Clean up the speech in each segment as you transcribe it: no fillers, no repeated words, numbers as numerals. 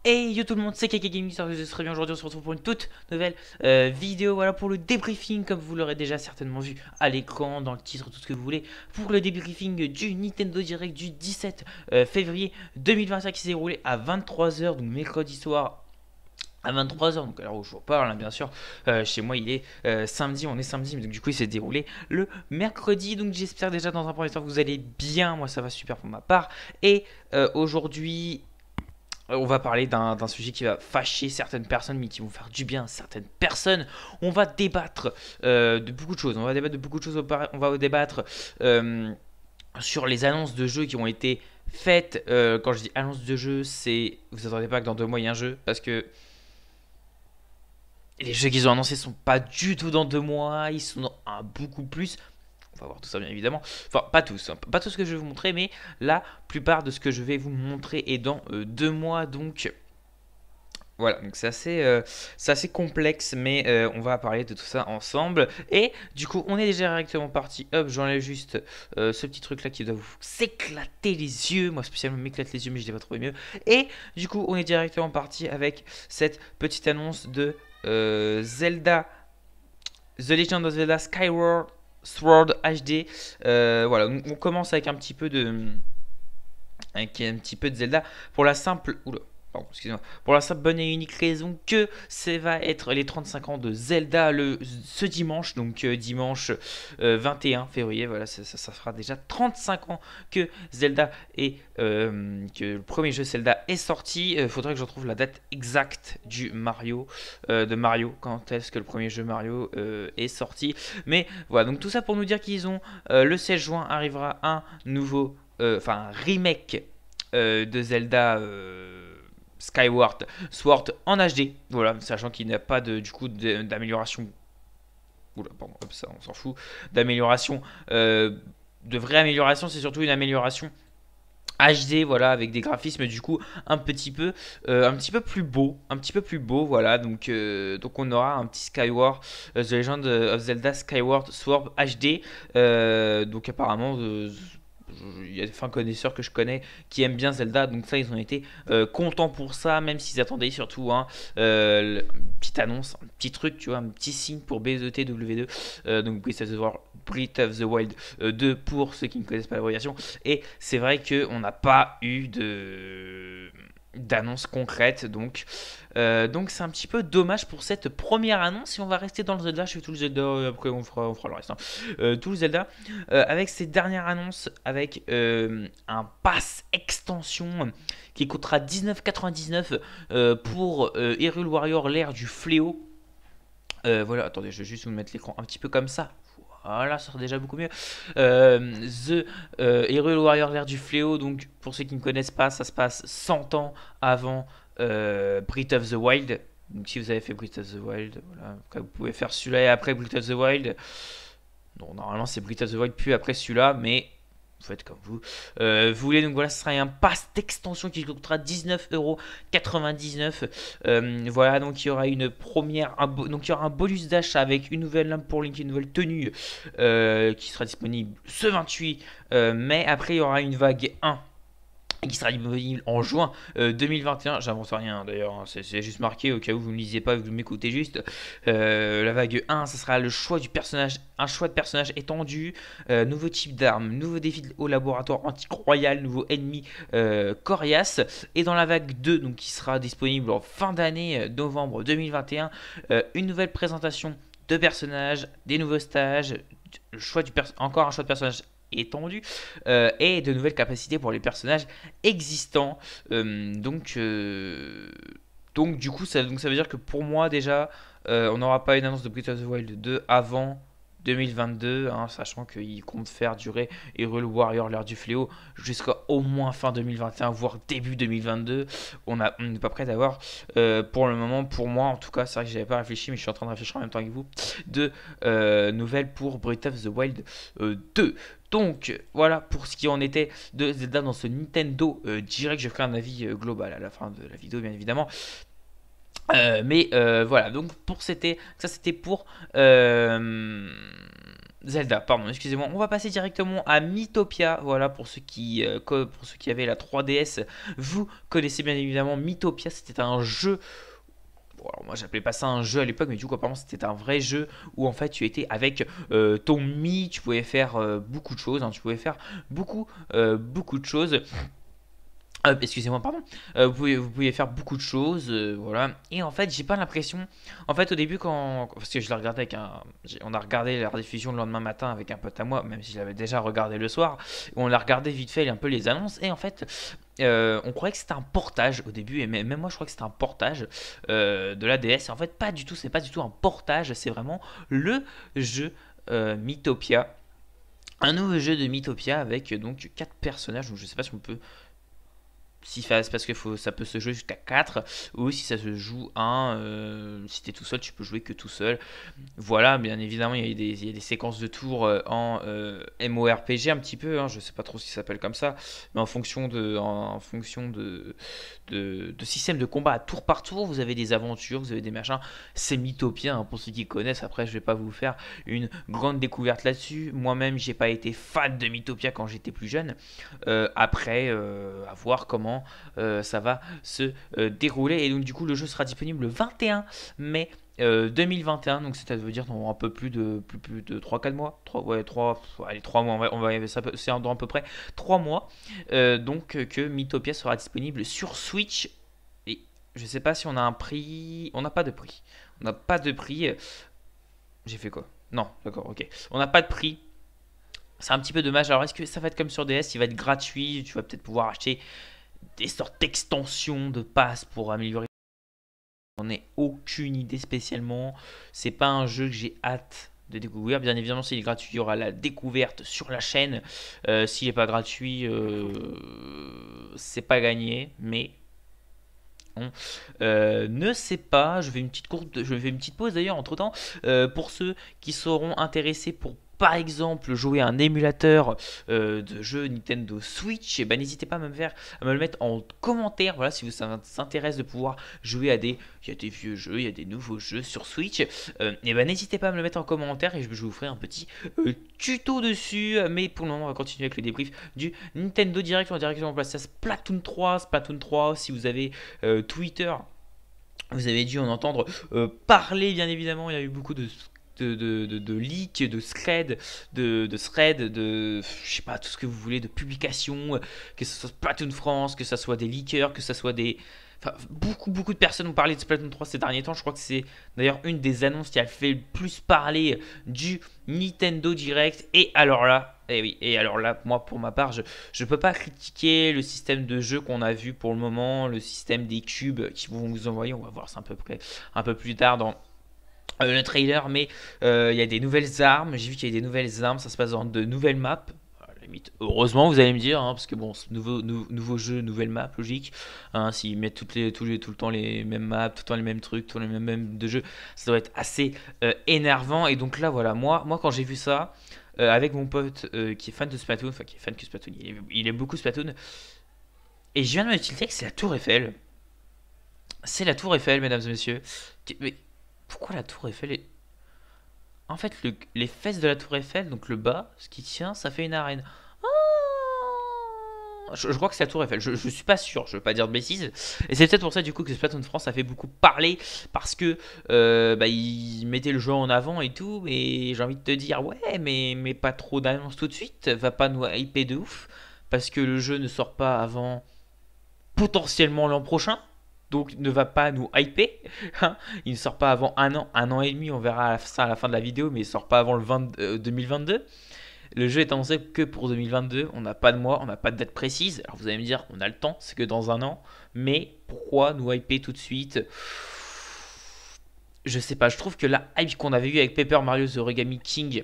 Hey yo tout le monde, c'est KK Gaming, j'espère que vous serez bien. Aujourd'hui on se retrouve pour une toute nouvelle vidéo, voilà, pour le débriefing, comme vous l'aurez déjà certainement vu à l'écran, dans le titre, tout ce que vous voulez, pour le débriefing du Nintendo Direct du 17 février 2025 qui s'est déroulé à 23h, donc mercredi soir à 23h, donc à l'heure où je vous parle, hein, bien sûr. Chez moi il est samedi, on est samedi, mais donc du coup il s'est déroulé le mercredi, donc j'espère déjà dans un premier temps que vous allez bien. Moi ça va super pour ma part, et aujourd'hui on va parler d'un sujet qui va fâcher certaines personnes, mais qui vont faire du bien à certaines personnes. On va débattre de beaucoup de choses. On va débattre de beaucoup de choses. On va débattre sur les annonces de jeux qui ont été faites. Quand je dis annonces de jeux, c'est vous attendez pas que dans 2 mois il y ait un jeu, parce que les jeux qu'ils ont annoncés sont pas du tout dans 2 mois. Ils sont dans un beaucoup plus. On va voir tout ça bien évidemment. Enfin, pas tous, hein. Pas tout ce que je vais vous montrer, mais la plupart de ce que je vais vous montrer est dans 2 mois. Donc voilà, donc c'est assez complexe, mais on va parler de tout ça ensemble. Et du coup, on est déjà directement parti. Hop, j'enlève juste ce petit truc là qui doit vous s'éclater les yeux. Moi spécialement m'éclate les yeux, mais je l'ai pas trouvé mieux. Et du coup, on est directement parti avec cette petite annonce de Zelda, The Legend of Zelda Skyward Sword HD. Voilà, on commence avec un petit peu de Zelda pour la simple. Oula. Pardon, excusez-moi. Pour la simple bonne et unique raison que ça va être les 35 ans de Zelda ce dimanche, donc dimanche 21 février. Voilà, ça fera déjà 35 ans que Zelda que le premier jeu Zelda est sorti. Il faudrait que je retrouve la date exacte du de Mario, quand est-ce que le premier jeu Mario est sorti. Mais voilà, donc tout ça pour nous dire qu'ils ont le 16 juin arrivera un nouveau, un remake de Zelda. Skyward Sword en HD, voilà, sachant qu'il n'y a pas d'amélioration. Oula, pardon, hop, ça on s'en fout. D'amélioration, de vraie amélioration, c'est surtout une amélioration HD, voilà, avec des graphismes du coup un petit peu plus beau, voilà. Donc on aura un petit Skyward, The Legend of Zelda Skyward Sword HD. Donc apparemment, il y a des fins connaisseurs que je connais qui aiment bien Zelda, donc ça ils ont été contents pour ça, même s'ils attendaient surtout une petite annonce, un petit truc, tu vois, un petit signe pour BZTW2, donc Breath of the Wild 2 pour ceux qui ne connaissent pas l'abréviation. Et c'est vrai qu'on n'a pas eu d'annonce concrète, donc c'est un petit peu dommage pour cette première annonce. Si on va rester dans le Zelda, je fais tout le Zelda, après on fera le reste, hein. Tout le Zelda avec ces dernières annonces, avec un pass extension qui coûtera 19,99 pour Hyrule Warrior l'ère du fléau. Voilà, attendez, je vais juste vous mettre l'écran un petit peu comme ça. Voilà, ça sera déjà beaucoup mieux. The Hyrule Warrior l'ère du fléau, donc pour ceux qui ne connaissent pas, ça se passe 100 ans avant Breath of the Wild. Donc si vous avez fait Breath of the Wild, voilà, après, vous pouvez faire celui-là et après Breath of the Wild. Non, normalement c'est Breath of the Wild puis après celui-là, mais vous faites comme vous voulez. Donc voilà, ce sera un pass d'extension qui coûtera 19,99 €. Voilà, donc il y aura donc il y aura un bonus d'achat avec une nouvelle lampe pour Link, une nouvelle tenue qui sera disponible ce 28 mai. Après il y aura une vague 1 qui sera disponible en juin 2021. J'invente rien, hein, d'ailleurs, hein, c'est juste marqué au cas où vous ne lisez pas, vous m'écoutez juste. La vague 1, ça sera le choix du personnage, un choix de personnage étendu, nouveau type d'armes, nouveau défi au laboratoire anti-royal, nouveau ennemi coriace. Et dans la vague 2, donc qui sera disponible en fin d'année, novembre 2021, une nouvelle présentation de personnages, des nouveaux stages, encore un choix de personnage étendu, et de nouvelles capacités pour les personnages existants. Donc du coup ça veut dire que pour moi déjà on n'aura pas une annonce de Breath of the Wild 2 avant 2022, hein, sachant qu'il compte faire durer Hyrule Warrior l'ère du fléau jusqu'à au moins fin 2021, voire début 2022. On n'est pas prêt d'avoir pour le moment, pour moi en tout cas, c'est vrai que j'avais pas réfléchi, mais je suis en train de réfléchir en même temps que vous, de nouvelles pour Breath of the Wild 2. Donc voilà pour ce qui en était de Zelda dans ce Nintendo Direct. Je ferai un avis global à la fin de la vidéo bien évidemment. Mais voilà, donc ça c'était pour Zelda, pardon, excusez-moi. On va passer directement à Mythopia. Voilà, pour ceux qui avaient la 3DS, vous connaissez bien évidemment Mythopia. C'était un jeu. Bon, alors moi, j'appelais pas ça un jeu à l'époque, mais du coup, apparemment, c'était un vrai jeu où en fait, tu étais avec ton Mi. Tu pouvais faire beaucoup de choses, hein. Tu pouvais faire beaucoup de choses. Excusez-moi, pardon. Vous pouvez faire beaucoup de choses, voilà. Et en fait, j'ai pas l'impression. En fait, au début, parce que je l'ai regardé on a regardé la rediffusion le lendemain matin avec un pote à moi, même si je l'avais déjà regardé le soir. On l'a regardé vite fait, un peu les annonces. Et en fait, on croyait que c'était un portage au début, et même moi, je crois que c'était un portage de la DS. Et en fait, pas du tout. C'est pas du tout un portage. C'est vraiment le jeu Mythopia. Un nouveau jeu de Mythopia avec donc 4 personnages. Donc, je sais pas si on peut si c'est parce que ça peut se jouer jusqu'à 4 ou si ça se joue si t'es tout seul tu peux jouer que tout seul, voilà. Bien évidemment il y a des séquences de tours en MORPG un petit peu, hein, je sais pas trop si ça s'appelle comme ça, mais en fonction de système de combat à tour par tour, vous avez des aventures, vous avez des machins, c'est Mythopia, hein, pour ceux qui connaissent. Après je vais pas vous faire une grande découverte là-dessus, moi-même j'ai pas été fan de Mythopia quand j'étais plus jeune. Après, à voir comment ça va se dérouler. Et donc, du coup, le jeu sera disponible le 21 mai 2021. Donc, c'est-à-dire dans un peu plus de 3-4 mois. 3, ouais, 3, allez, 3 mois. C'est dans à peu près 3 mois. Que Mythopia sera disponible sur Switch. Et je sais pas si on a un prix. On n'a pas de prix. On n'a pas de prix. J'ai fait quoi? Non, d'accord, ok. On n'a pas de prix. C'est un petit peu dommage. Alors, est-ce que ça va être comme sur DS? Il va être gratuit. Tu vas peut-être pouvoir acheter des sortes d'extensions de passes pour améliorer. J'en ai aucune idée spécialement. C'est pas un jeu que j'ai hâte de découvrir. Bien évidemment, s'il est gratuit, il y aura la découverte sur la chaîne. S'il n'est pas gratuit, c'est pas gagné. Mais on ne sait pas. Je fais une petite pause d'ailleurs entre temps. Pour ceux qui seront intéressés pour par exemple jouer à un émulateur de jeu Nintendo Switch, et ben n'hésitez pas à me le mettre en commentaire. Voilà, si ça vous intéresse de pouvoir jouer il y a des vieux jeux, il y a des nouveaux jeux sur Switch, et ben n'hésitez pas à me le mettre en commentaire et je vous ferai un petit tuto dessus. Mais pour le moment, on va continuer avec le débrief du Nintendo Direct. On va directement passer à Splatoon 3. Splatoon 3, si vous avez Twitter, vous avez dû en entendre parler, bien évidemment. Il y a eu beaucoup de leaks, je sais pas, tout ce que vous voulez, de publications, que ce soit Splatoon France, que ce soit des leakers, que ce soit des. Enfin, beaucoup de personnes ont parlé de Splatoon 3 ces derniers temps. Je crois que c'est d'ailleurs une des annonces qui a fait le plus parler du Nintendo Direct. Et alors là, oui, et alors là, moi pour ma part, je peux pas critiquer le système de jeu qu'on a vu pour le moment, le système des cubes qui vont vous envoyer. On va voir ça un peu plus tard dans le trailer, mais il y a des nouvelles armes. J'ai vu qu'il y a des nouvelles armes. Ça se passe dans de nouvelles maps. À la limite, heureusement, vous allez me dire, hein, parce que bon, nouveau jeu, nouvelle map, logique. Hein, s'ils mettent tout le temps les mêmes maps, tout le temps les mêmes trucs, tout le même de jeu, ça doit être assez énervant. Et donc là, voilà, moi quand j'ai vu ça, avec mon pote qui est fan de Splatoon, enfin qui est fan que Splatoon, il aime beaucoup Splatoon, et je viens de me tilter que c'est la Tour Eiffel. C'est la Tour Eiffel, mesdames et messieurs. Mais pourquoi la Tour Eiffel est... En fait, les fesses de la Tour Eiffel, donc le bas, ce qui tient, ça fait une arène. Je crois que c'est la Tour Eiffel, je suis pas sûr, je veux pas dire de bêtises. Et c'est peut-être pour ça du coup que Splatoon France a fait beaucoup parler, parce que ils mettaient le jeu en avant et tout. Mais j'ai envie de te dire, ouais, mais pas trop d'annonces tout de suite, va pas nous hyper de ouf, parce que le jeu ne sort pas avant potentiellement l'an prochain. Donc ne va pas nous hyper, hein. Il ne sort pas avant un an et demi, on verra ça à la fin de la vidéo, mais il sort pas avant 2022. Le jeu est annoncé que pour 2022, on n'a pas de mois, on n'a pas de date précise. Alors vous allez me dire, on a le temps, c'est que dans un an, mais pourquoi nous hyper tout de suite? Je sais pas, je trouve que la hype qu'on avait eue avec Paper Mario The Origami King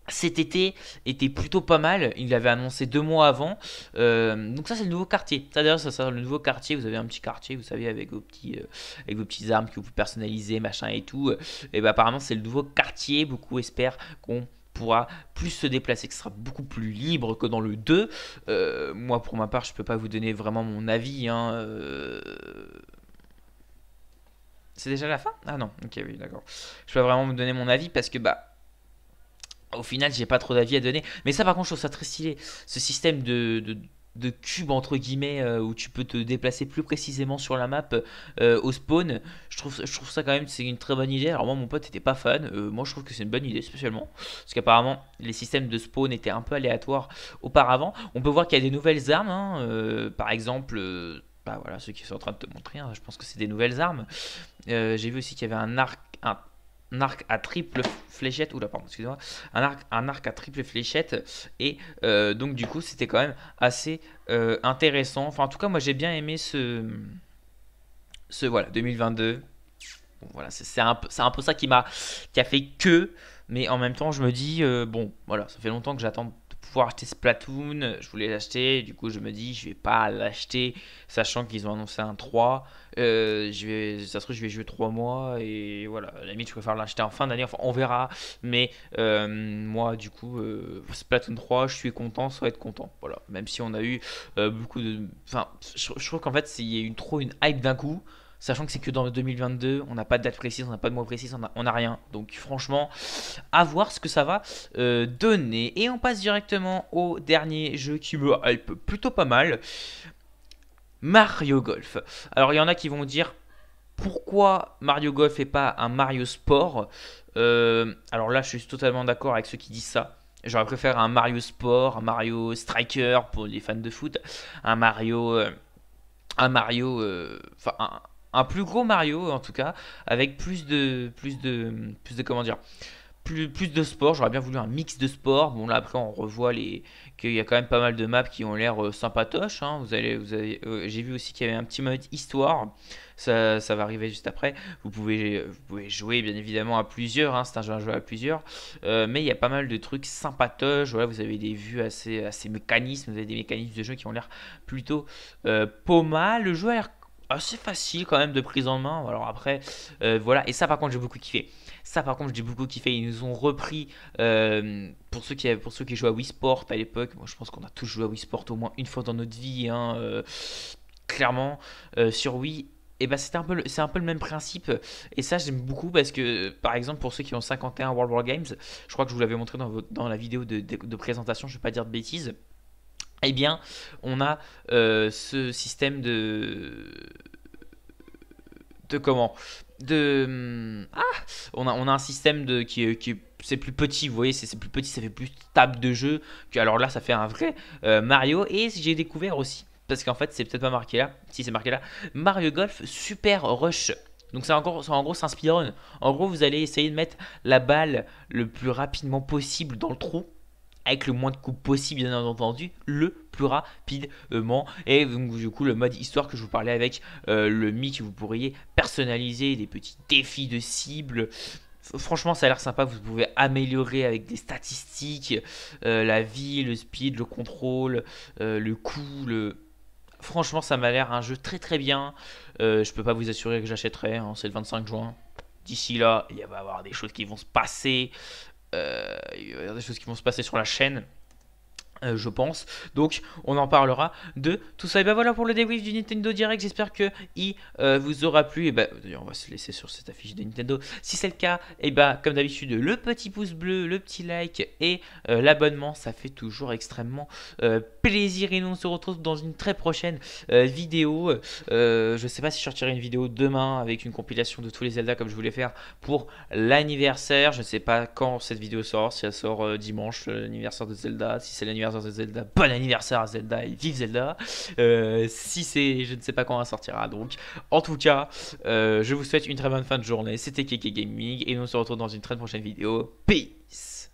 cet été était plutôt pas mal. Il l'avait annoncé 2 mois avant. Donc ça c'est le nouveau quartier. Ça d'ailleurs ça sera le nouveau quartier. Vous avez un petit quartier, vous savez, avec vos petits armes que vous personnalisez, machin et tout. Et bah apparemment c'est le nouveau quartier. Beaucoup espèrent qu'on pourra plus se déplacer, que ce sera beaucoup plus libre que dans le 2. Moi pour ma part je peux pas vous donner vraiment mon avis, hein. C'est déjà la fin? Ah non, ok, oui, d'accord. Je peux pas vraiment vous donner mon avis parce que bah Au final, j'ai pas trop d'avis à donner. Mais ça, par contre, je trouve ça très stylé. Ce système de cube, entre guillemets, où tu peux te déplacer plus précisément sur la map au spawn. Je trouve ça quand même, c'est une très bonne idée. Alors, moi, mon pote était pas fan. Moi, je trouve que c'est une bonne idée, spécialement. Parce qu'apparemment, les systèmes de spawn étaient un peu aléatoires auparavant. On peut voir qu'il y a des nouvelles armes, hein. Par exemple. Bah voilà, ceux qui sont en train de te montrer, hein, je pense que c'est des nouvelles armes. J'ai vu aussi qu'il y avait un arc à triple fléchette. Oula, pardon, excusez-moi. Un arc à triple fléchette. Et donc, du coup, c'était quand même assez intéressant. Enfin, en tout cas, moi, j'ai bien aimé ce voilà, 2022. Bon, voilà, c'est un peu ça qui a fait que. Mais en même temps, je me dis, bon, voilà, ça fait longtemps que j'attends de pouvoir acheter Splatoon. Je voulais l'acheter, du coup, je me dis, je vais pas l'acheter, sachant qu'ils ont annoncé un 3. Ça se trouve, je vais jouer 3 mois, et voilà, à la limite, je préfère l'acheter en fin d'année, enfin, on verra. Mais moi, du coup, Splatoon 3, je suis content, ça va être content. Voilà, même si on a eu beaucoup de. Enfin, je trouve qu'en fait, il y a eu trop une hype d'un coup. Sachant que c'est que dans le 2022, on n'a pas de date précise, on n'a pas de mois précis, on a rien. Donc franchement, à voir ce que ça va donner. Et on passe directement au dernier jeu qui me hype plutôt pas mal. Mario Golf. Alors il y en a qui vont dire pourquoi Mario Golf et pas un Mario Sport. Alors là, je suis totalement d'accord avec ceux qui disent ça. J'aurais préféré un Mario Sport, un Mario Striker pour les fans de foot, un Mario, enfin un plus gros Mario en tout cas, avec plus de comment dire, plus de sport. J'aurais bien voulu un mix de sport. Bon là après on revoit qu'il y a quand même pas mal de maps qui ont l'air sympatoches, hein. J'ai vu aussi qu'il y avait un petit mode histoire. Ça va arriver juste après. Vous pouvez jouer bien évidemment à plusieurs, hein. C'est un jeu à jouer à plusieurs. Mais il y a pas mal de trucs sympatoches. Voilà, vous avez des vues assez mécanismes. Vous avez des mécanismes de jeu qui ont l'air plutôt pas mal. Le jeu a l'air assez facile quand même de prise en main. Alors après, voilà. Et ça par contre j'ai beaucoup kiffé. Ça, par contre, j'ai beaucoup kiffé. Ils nous ont repris, pour ceux qui jouaient à Wii Sport à l'époque. Moi, je pense qu'on a tous joué à Wii Sport au moins une fois dans notre vie, hein, clairement, sur Wii. Et bah, c'est un peu le même principe. Et ça, j'aime beaucoup parce que, par exemple, pour ceux qui ont 51 World War Games, je crois que je vous l'avais montré dans la vidéo de présentation, je ne vais pas dire de bêtises. Eh bien, on a ce système de comment on a un système c'est plus petit, vous voyez, c'est plus petit, ça fait plus stable de jeu que, alors là ça fait un vrai Mario. Et j'ai découvert aussi, parce qu'en fait c'est peut-être pas marqué là, si c'est marqué là, Mario Golf Super Rush. Donc en gros c'est un speedrun. En gros vous allez essayer de mettre la balle le plus rapidement possible dans le trou, avec le moins de coups possible, bien entendu, le plus rapidement. Et donc, du coup, le mode histoire que je vous parlais avec le mic, vous pourriez personnaliser des petits défis de cible. Franchement, ça a l'air sympa. Vous pouvez améliorer avec des statistiques, la vie, le speed, le contrôle, le coup. Franchement, ça m'a l'air un jeu très très bien. Je peux pas vous assurer que j'achèterai, hein, c'est le 25 juin. D'ici là, il va y avoir des choses qui vont se passer. Il va y avoir des choses qui vont se passer sur la chaîne, je pense. Donc on en parlera de tout ça. Et ben voilà pour le débrief du Nintendo Direct. J'espère que il vous aura plu. Et ben on va se laisser sur cette affiche de Nintendo. Si c'est le cas, et ben comme d'habitude, le petit pouce bleu, le petit like et l'abonnement, ça fait toujours extrêmement plaisir. Et nous on se retrouve dans une très prochaine vidéo. Je sais pas si je sortirai une vidéo demain avec une compilation de tous les Zelda comme je voulais faire pour l'anniversaire. Je sais pas quand cette vidéo sort. Si elle sort dimanche, l'anniversaire de Zelda. Si c'est l'anniversaire de Zelda, bon anniversaire à Zelda et vive Zelda. Si c'est, je ne sais pas quand elle sortira. Donc, en tout cas, je vous souhaite une très bonne fin de journée. C'était Keke Gaming et nous on se retrouve dans une très prochaine vidéo. Peace.